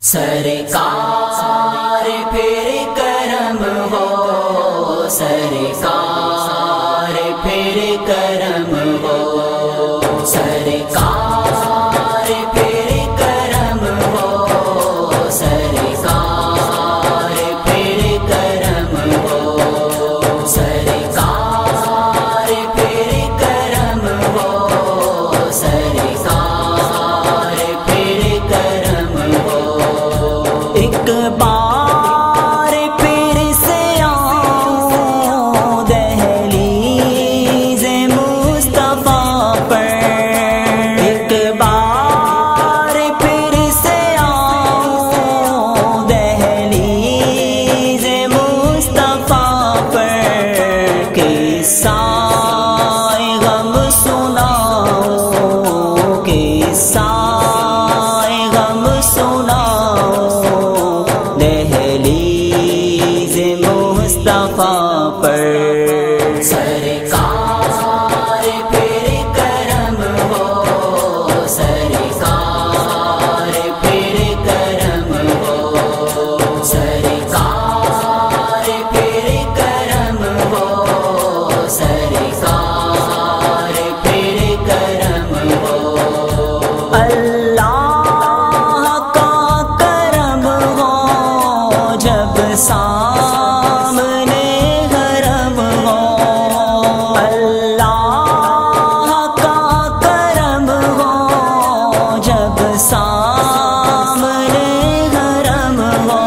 سرکار پھر کرم ہو، سرکار پھر کرم ہو، سرکار پھر کرم ہو، سرکار پھر کرم ہو، سرکار پھر کرم ہو، سرکار پھر کرم ہو۔ ایک بار پھر سے آؤں دہلیز مصطفیٰ پر، ایک بار پھر سے آؤں دہلیز مصطفیٰ پر، قصہ غم سناؤں، قصہ غم سناؤں دہلیز مصطفیٰ پر۔ سرکار پھر کرم ہو، سرکار پھر کرم ہو، سرکار پھر کرم ہو، سرکار پھر کرم ہو۔ اللہ کا کرم ہو جب سامنے حرم ہو، اللہ کا کرم ہو جب سامنے حرم ہو،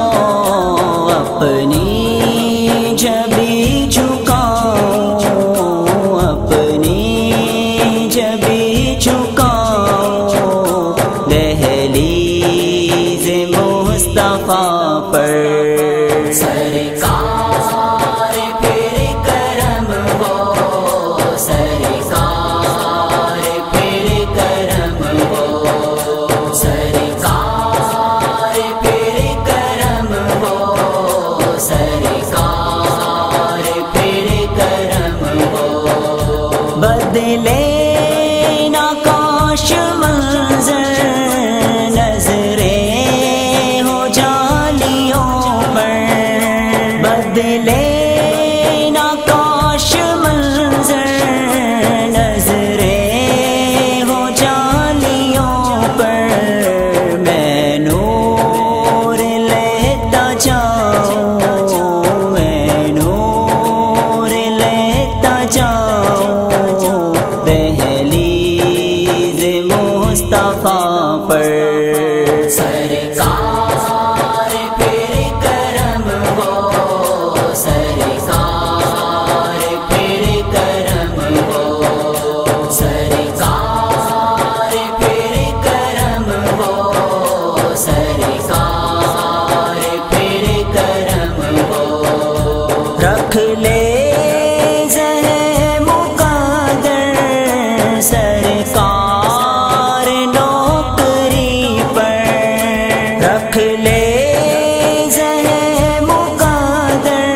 اپنی جبی جھکاؤں، اپنی جبی جھکاؤں دہلیز مصطفیٰ پر۔ سرکار پھر کرم ہو، سرکار پھر کرم ہو، سرکار پھر کرم ہو، سرکار پھر کرم ہو۔ بدلے نہ کاش منظر نظریں ہو جالیوں پر، بدلے نہ کاش منظر نظریں ہو جالیوں پر، میں نور لیتا جاؤں، میں نور لیتا جاؤں دہلیز مصطفیٰ پر۔ سرکار پھر کرم ہو، سرکار پھر کرم ہو، سرکار پھر کرم ہو، سرکار پھر کرم ہو۔ رکھ لے ذہن مقدر سرکار نوکری پر، رکھ لے ذہن مقدر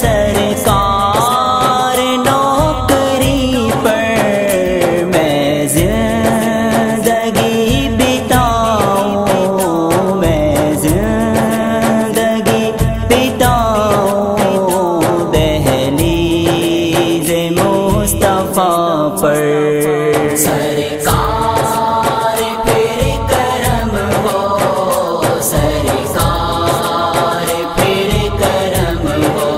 سرکار نوکری پر، میں زندگی بتاؤں، میں زندگی بتاؤں دہلیز مصطفیٰ پر۔ سرکار پھر کرم ہو، سرکار پھر کرم ہو،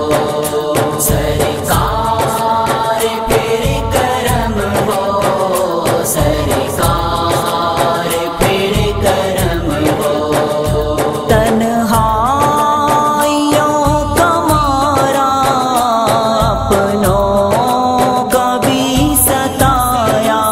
سرکار پھر کرم ہو، سرکار پھر کرم ہو۔ تنہائیوں کا مارا اپنوں کا بھی ستایا،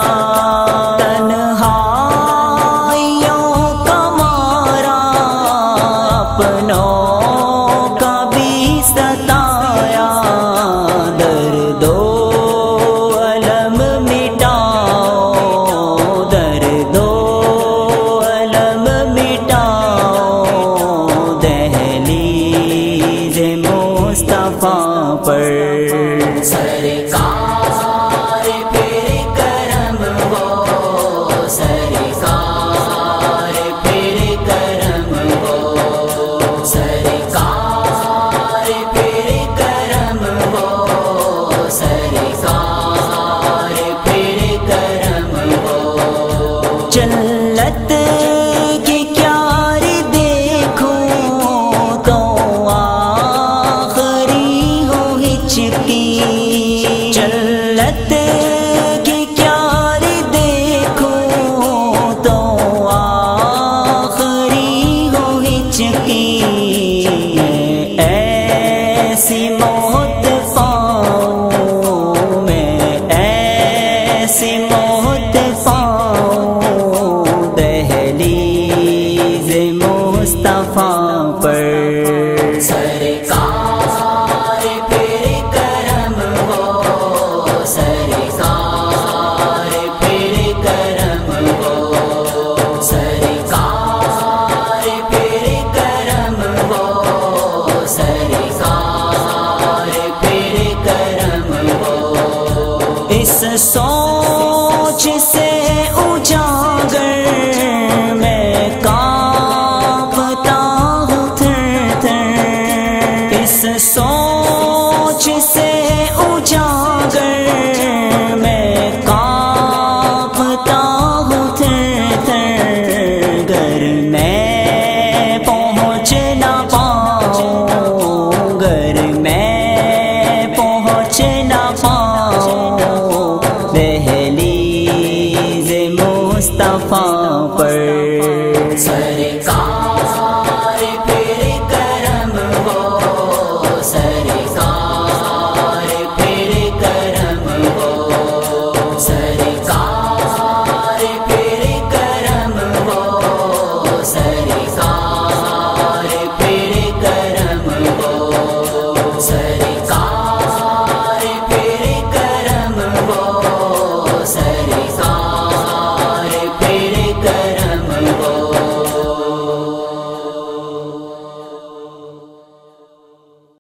عشرت کی کیاری دیکھوں تو آخری ہو ہچکی ایسی موت پاؤں میں ایسی موت پاؤں دہلیز مصطفیٰ پر سرکار پھر کرم ہو سرکار پھر کرم ہو سرکار پھر کرم ہو سرکار پھر کرم ہو اس سوچ سے